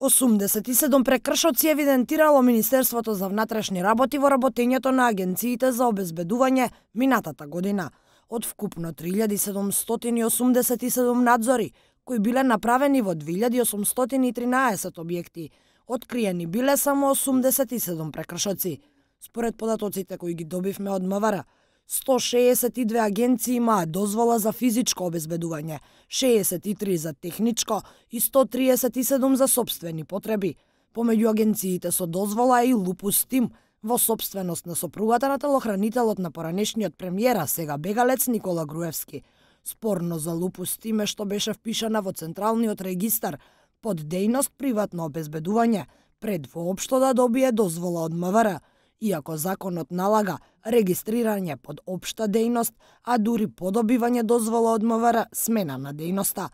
87 прекршоци евидентирало Министерството за внатрешни работи во работењето на агенциите за обезбедување минатата година. Од вкупно 3787 надзори, кои биле направени во 2813 објекти, откриени биле само 87 прекршоци. Според податоците кои ги добивме од МВР, 162 агенции имаа дозвола за физичко обезбедување, 63 за техничко и 137 за сопствени потреби. Помеѓу агенциите со дозвола е и Лупус Тим, во сопственост на сопругата на телохранителот на поранешниот премиера, сега бегалец Никола Груевски. Спорно за Лупус Тим е што беше впишана во Централниот регистар под дејност приватно обезбедување, пред воопшто да добие дозвола од МВР, иако законот налага регистрирање под општа дејност, а дури по добивање дозвола од МВР смена на дејноста.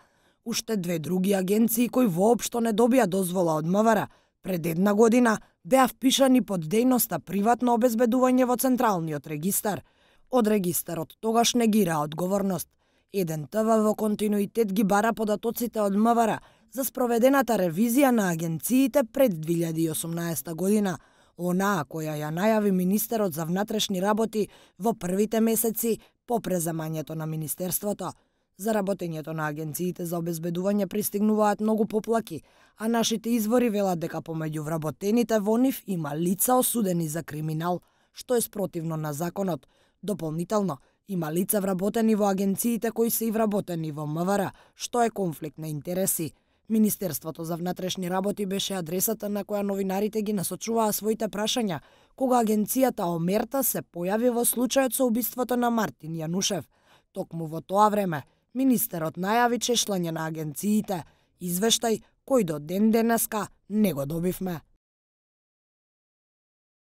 Уште две други агенции кои воопшто не добија дозвола од МВР пред една година беа впишани под дејноста приватно обезбедување во Централниот регистар. Од регистарот тогаш негира одговорност. Еден ТВ во континуитет ги бара податоците од МВР за спроведената ревизија на агенциите пред 2018 година, онаа која ја најави министерот за внатрешни работи во првите месеци по преземањето на министерството. За работењето на агенциите за обезбедување пристигнуваат многу поплаки, а нашите извори велат дека помеѓу вработените во нив има лица осудени за криминал, што е спротивно на законот. Дополнително, има лица вработени во агенциите кои се и вработени во МВР, што е конфликт на интереси. Министерството за внатрешни работи беше адресата на која новинарите ги насочуваа своите прашања, кога агенцијата Омерта се појави во случајот со убиството на Мартин Јанушев. Токму во тоа време, министерот најави чешлање на агенциите, извештај кој до ден денеска не го добивме.